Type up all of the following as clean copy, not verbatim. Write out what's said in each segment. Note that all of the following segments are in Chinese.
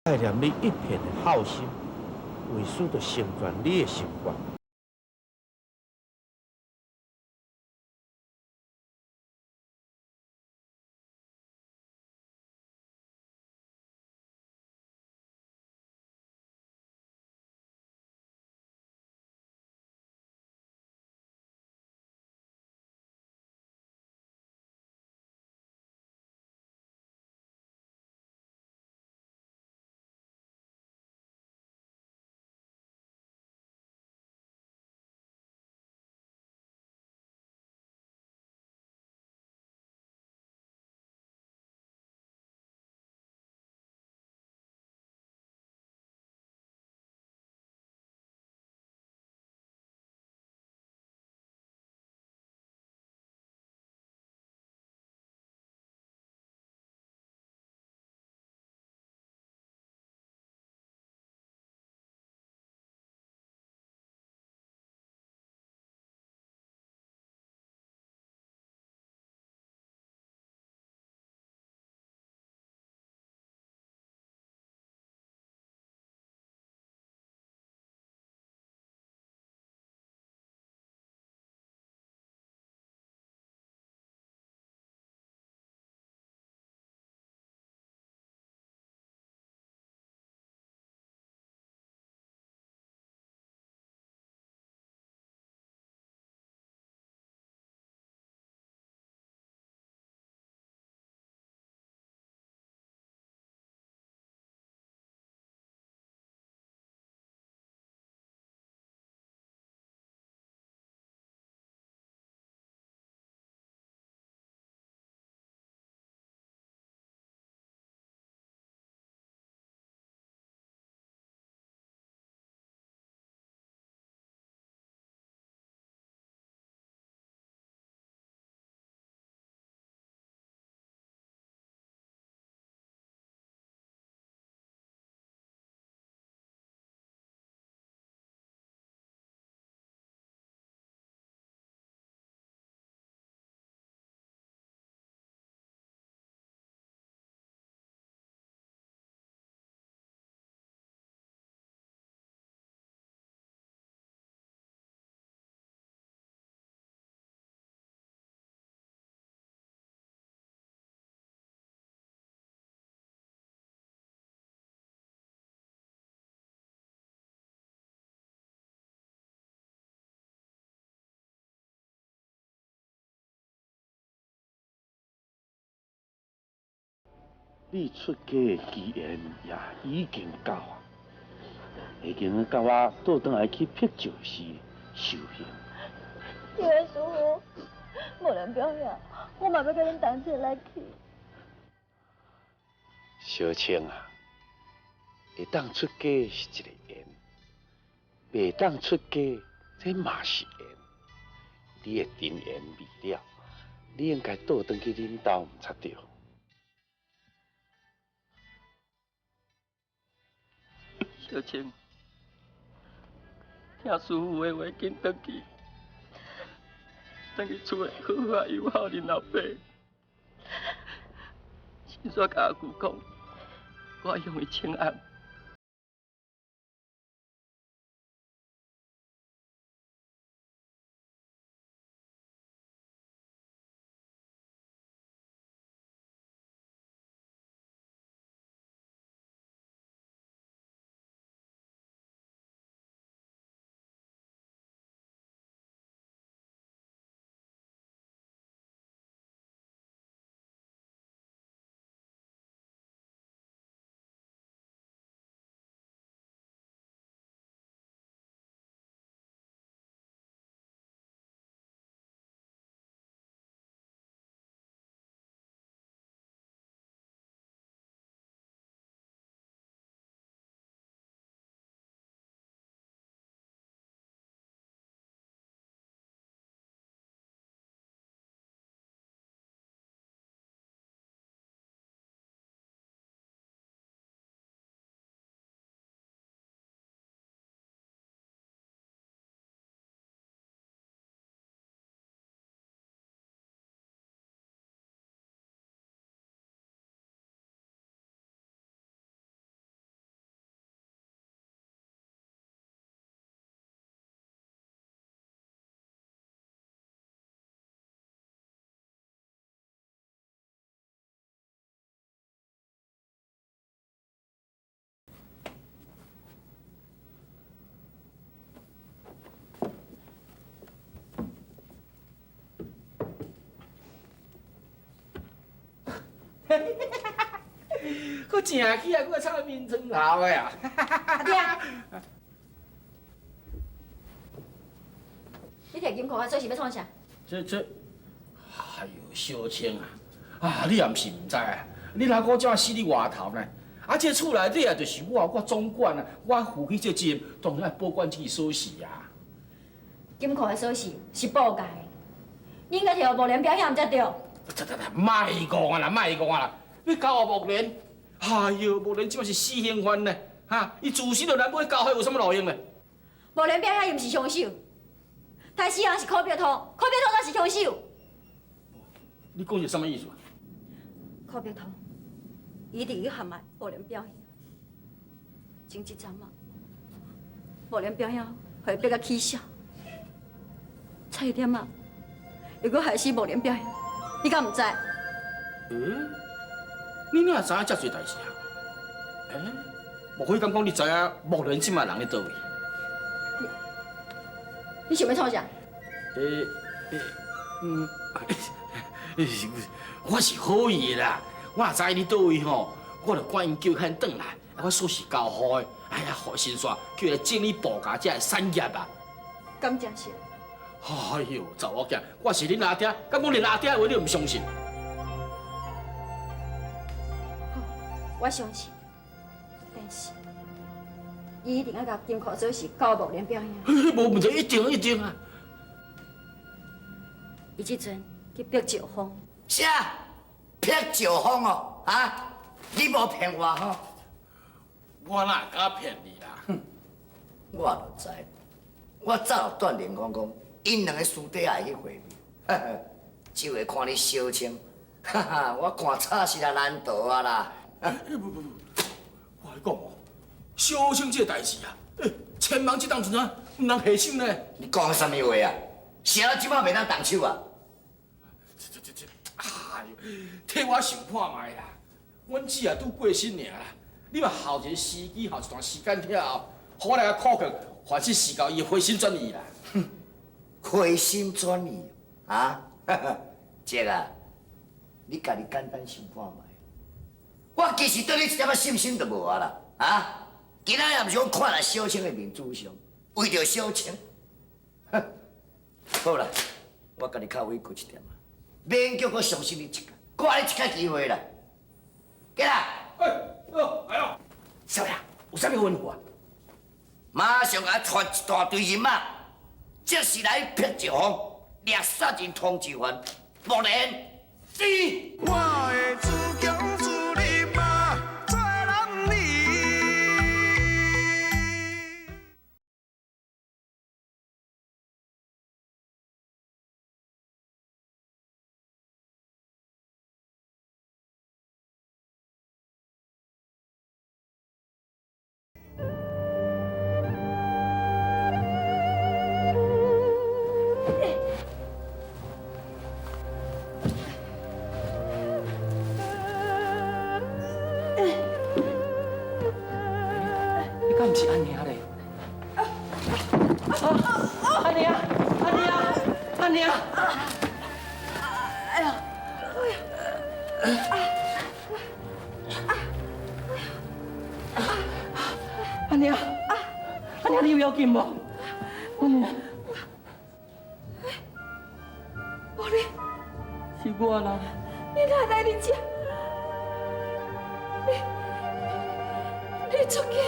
爱念你一片的好心，为师就成全你的心愿。你出家的期限也已经到啊，已经到我倒转来去辟咒时受刑。这位师傅，无论表演，我嘛要甲恁同齐来去。小青啊，会当出家是一个缘，袂当出家这嘛是缘。你的真缘未了，你应该倒转去恁兜才对。小青，听师傅的话，紧转去，转去厝里好好友好恁老爸。先煞甲阿舅讲，我用伊请安。佫正起啊，佫插面床头的啊！阿爹，你摕金库啊，做是要创啥？这，哎呦，小青啊，你也毋是毋知啊，你老姑怎死伫外头呢？啊，这厝内底啊，就是我总管啊，我负起这责任，当然要保管这个锁匙啊。金库的锁匙是报界的，你应该摕互无良表现才对。莫讲啊啦，莫讲啊啦！你交互木莲，哎呦，木莲即摆是死刑犯呢，哈！伊自死就难买交血有什么路用呢？无良表现又毋是凶手，杀死人是柯表通，柯表通才是凶手。你讲是什么意思啊？柯表通，伊伫去陷害无良表现，前一阵啊，无良表现会逼甲起笑，差一点啊，又搁害死无良表现，你敢毋知？你哪会知影遮侪代志啊？莫非敢讲你知影木莲即摆人伫倒位？你想要创啥？我是好意的啦，我若知你倒位吼，我就赶紧叫他转来，我锁匙交互伊，哎呀，好心煞叫伊来整理报价这个产业啊！敢真是？哎呦，查某囝，我是恁阿爹，敢讲恁阿爹的话你唔相信？我相信，但是伊一定要甲金库锁匙交无良表现。无问题，一定啊！伊即阵去逼赵峰。啥？骗赵峰哦？啊？你无骗我吼？我哪会敢骗你啦？我就知，我早就断定讲，因两个私底下去会面，就会看你小青，我看差是来难逃啊啦！不，我来讲哦，小青这代志啊，千万这当阵啊，唔通下手呢。你讲什么话啊？是啊，即摆袂当动手啊？哎呦，替我想看卖啦！阮姊啊拄过身尔啦，你嘛候一个时机，候一段时间了后，互我来个考验，凡是事到伊回心转意啦。回心转意啊！姐啊，你家己简单想看卖，我其实对你一点仔信心都无啊啦！啊，今仔也毋是讲看在小青的面子上，为着小青，好啦，我甲你较委屈一点啊，免叫我相信你一届，我给你一届机会啦。起来！来哦！少爷，有啥物吩咐啊？马上甲传一大堆人马，即时来骗赵峰，掠杀人通缉犯，木莲死！我的主强主力马，做人你。敢毋是安尼啊咧？安尼啊！哎呀，安尼啊！你有要紧无？安尼啊！无你，是我啦。你哪来你这？你出去？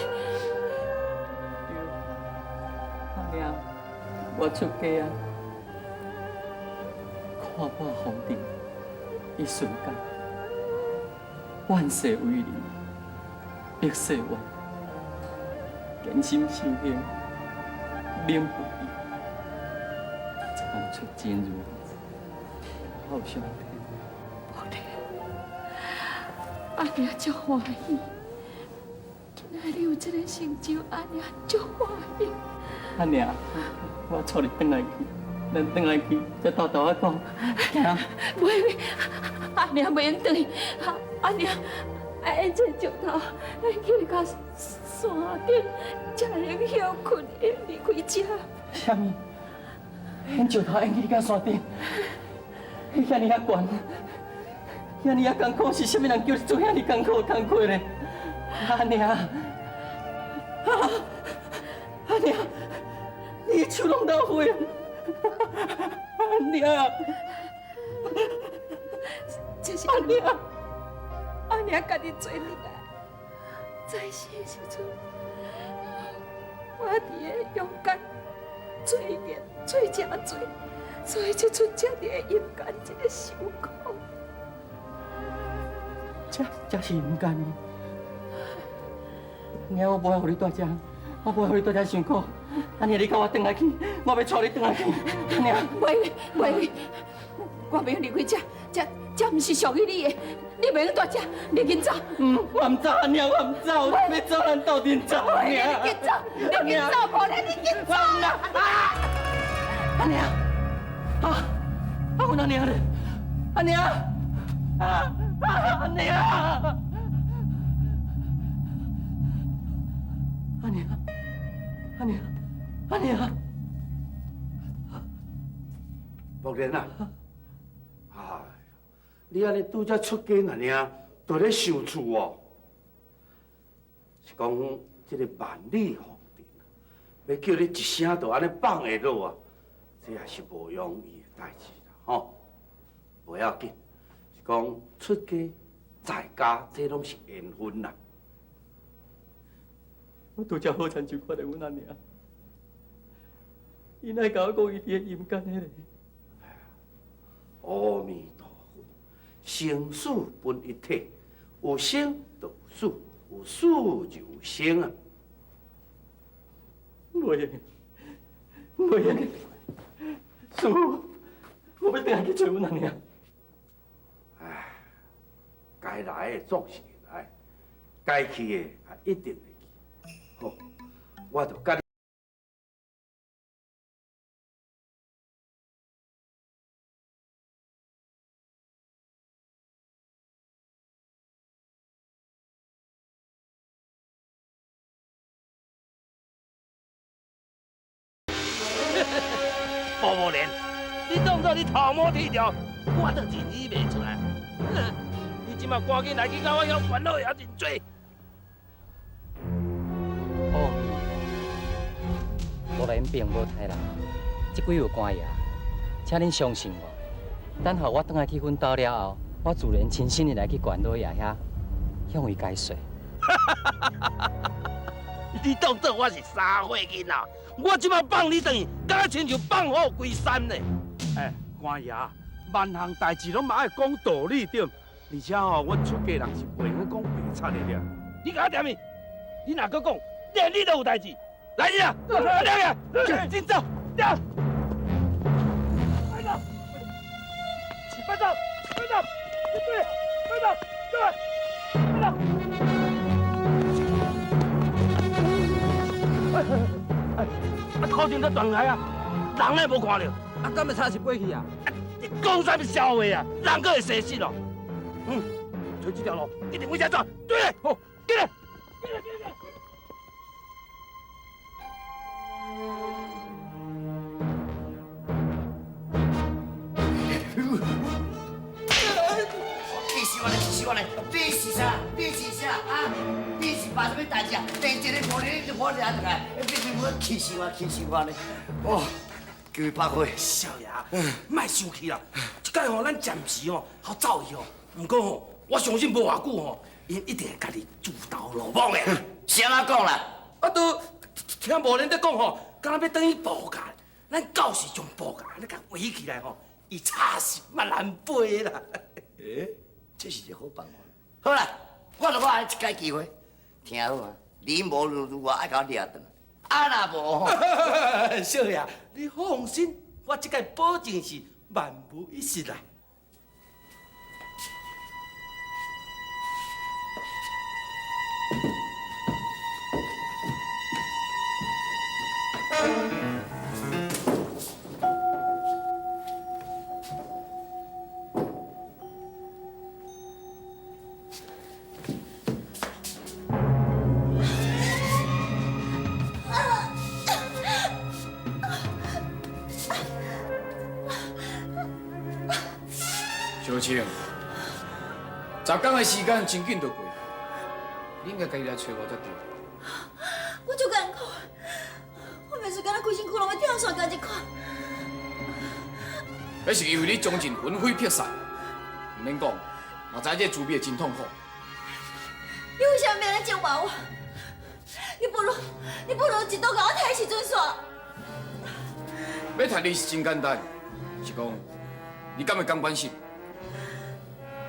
安尼啊，我出家啊，看破红尘，一瞬间，万世为人，白世冤，艰辛修行，免不义，长出真如，好相天。阿娘足欢喜，今仔日有这个成就，阿娘足欢喜。阿娘，我带你转来去，咱转来去，再豆豆仔讲，行。袂，阿娘袂用转，阿娘爱这石头，去到山顶，才能休困，会离开这。啥物？迄石头引去你到山顶，迄遐尼遐悬，遐尼啊艰苦，是啥物人叫你做遐尼艰苦的工课呢？阿娘，阿娘，你手拢到血啊！阿娘，这是阿娘，阿娘家己做孽啊！在世的时阵，我伫个勇敢做孽做正多，所以这阵才伫个阴间这个受苦。这是阴间哦。娘，我无爱互你住遮，我无爱互你住遮辛苦。阿娘，你跟我转来去，我要带你转来去。阿娘，袂，我袂离开这毋是属于你的，你袂用住遮，你紧走。我唔走，阿娘，我唔走，我要走，咱斗阵走。阿娘，你紧走，你紧走，无然你紧走。阿娘，阮阿娘咧，阿娘，阿娘，阿娘，木莲啊，你安尼拄则出家那尔，都咧想厝哦。是讲这个万里风尘，要叫你一声就安尼放下落啊，这也是无容易的代志啦，吼。不要紧，是讲出家在家，这拢是缘分啦。我拄则好亲像看到阮阿娘，伊来甲我讲伊伫个阴间迄个。阿弥陀佛，生死本一体，有生就有死，有死就有生啊！袂用，师父，我要回来去找阮阿娘。唉，该来的总是会来，该去的也一定会去。好，我就甲你。包无莲，你当作你头毛剃掉，我都认你袂出来。你即马赶紧来去甲我要烦恼也真多。哦，无莲并无太人，这几位官爷，请恁相信我。等候我转来去阮岛了后，我自然亲身的来去关老爷遐，向伊解说。你当作我是三岁囡仔？我即马放你转去，敢亲像放虎归山呢？哎，官爷，万项代志拢嘛爱讲道理对，而且吼，阮出家人是袂晓讲白贼的了。你甲我点咪？你若搁讲，连你都有代志。来你啊，来呀，紧走，走。快走，快走，快走，对，快走，对，快走。啊，靠近在断崖啊，人也无看到。啊，敢要差一飞去啊？你讲啥物笑话啊？人搁会生死咯？找这条路一定会先转，对，好，进来，进来，进来。气死我了！气死我了！你是啥？你是啥啊？你是办什么代志啊？连一个无你就无掠得来，你我气死我！气死我了！哦，叫伊拍开。少爷，莫生气啦！这届吼，咱暂时吼好走伊哦。不过吼，我相信无偌久吼，因一定会家己自投罗网的。是安怎讲啦？啊，都听无人在讲吼，敢若要等于报价，咱到时将报价你甲围起来吼，伊差是嘛难背啦。这是一个好办法。好啦，我就我安尼一届机会，听好啊！你无如我爱甲我掠转，啊若无吼，少爷，你放心，我这届保证是万无一失啦。小青， 10天的时间真紧就过，你应该家己来找我才对。我足艰苦，我每次敢若规身躯拢要跳伞甲一款。那是因为你将尽魂飞魄散，唔免讲，我知这滋味真痛苦。你为什么要来招骂我？你不如一刀甲我刣时阵煞。要杀你是真简单，是讲你敢会甘关心？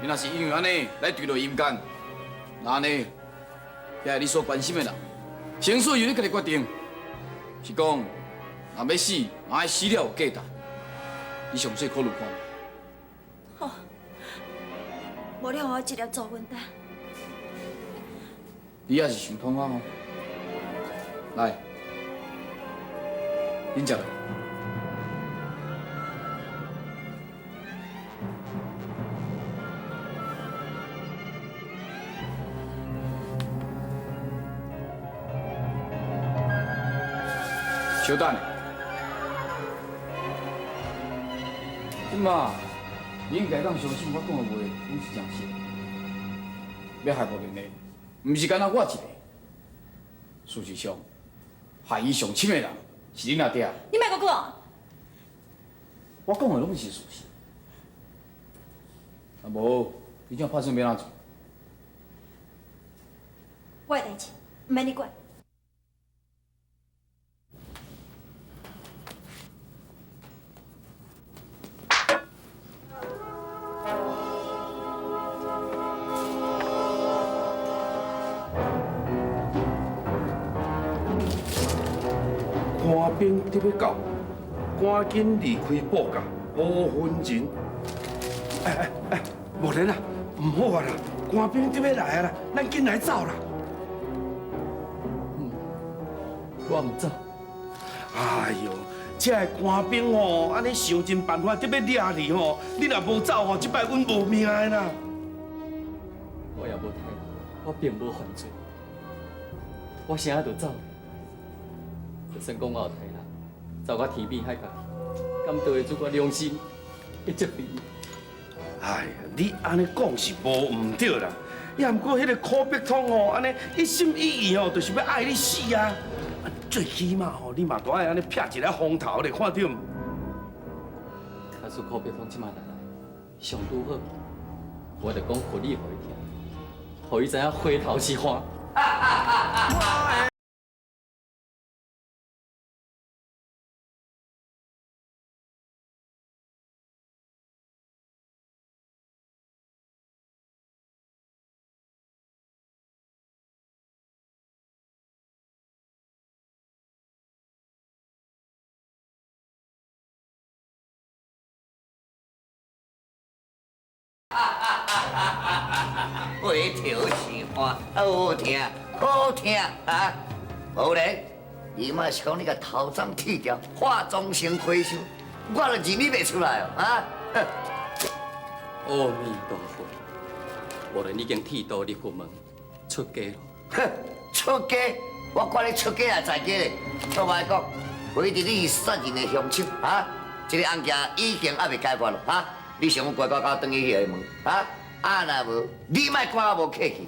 你若是因为安尼来坠落阴间，那安尼，遐你所关心的人，生死由你家己决定。是讲，若要死，嘛爱死了有价值。你详细考虑看。好，无你互我一粒做稳蛋。你也是想通啊吼？来，恁食来。小等，即马你应该当相信我讲的话，拢是真实。要害无人的，毋是干那我一个。事实上，害伊上深的人是你阿爹。你莫搁讲。我讲的拢是事实。啊无，你怎拍算要安怎？我的代志，毋免你管。官兵得要到，赶紧离开布架，5分前。无莲啊，唔好啊啦，官兵得要来啊啦，咱紧来走啦。我唔走。哎呦，这个官兵哦，安尼想尽办法得要抓你哦，你若无走哦，这摆阮无命的啦。我也无睇，我并无犯罪，我啥也就走。就算讲我有睇啦，走到天边海角去，敢对得住我良心的责任？哎呀，你安尼讲是无唔对啦，也毋过迄个柯碧通哦，安尼一心一意哦，就是要爱你死啊！最起码哦，你嘛都爱安尼撇一个风头，你看到唔？假使柯碧通即马来，上拄好，我就讲互你互伊听，互伊知影回头是岸。回头是岸，好听，好听啊！无咧，伊嘛是讲你甲头鬃剃掉，化妆成花手，我就认你袂出来哦，啊！阿弥陀佛，无论已经剃度入佛门，出家咯。哼，出家，我管你出家也在家咧。倒来讲，为着你杀人的凶手啊，这个案件已经还未解决咯啊！你想乖乖交转去迄个门啊？啊若无，你莫管我无客气。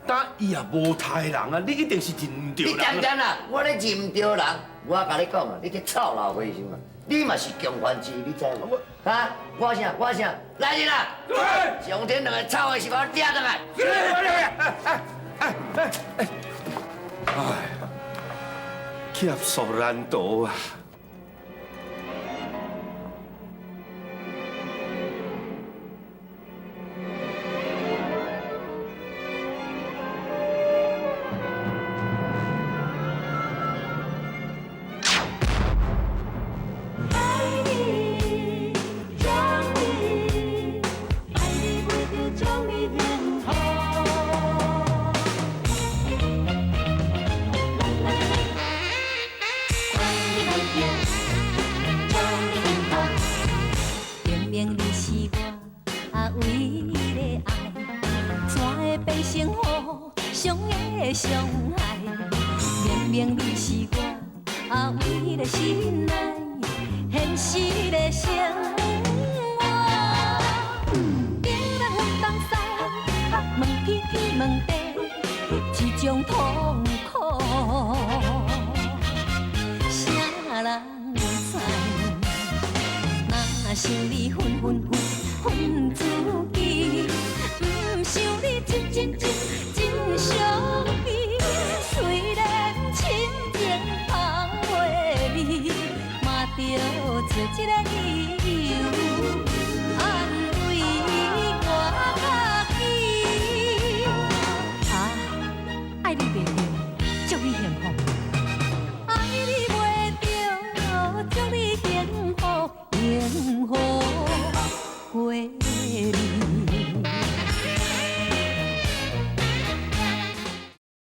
但伊也无杀人啊，你一定是认唔对你人。点点啦，我咧认唔着人，我甲你讲啊，你这臭老灰熊啊，你嘛是共犯之一，你知无？啊，我啥，来人啦！上天两个臭的是把我抓上来。哎，劫数难逃啊！问题，一种痛苦，啥人知？若想你分分分分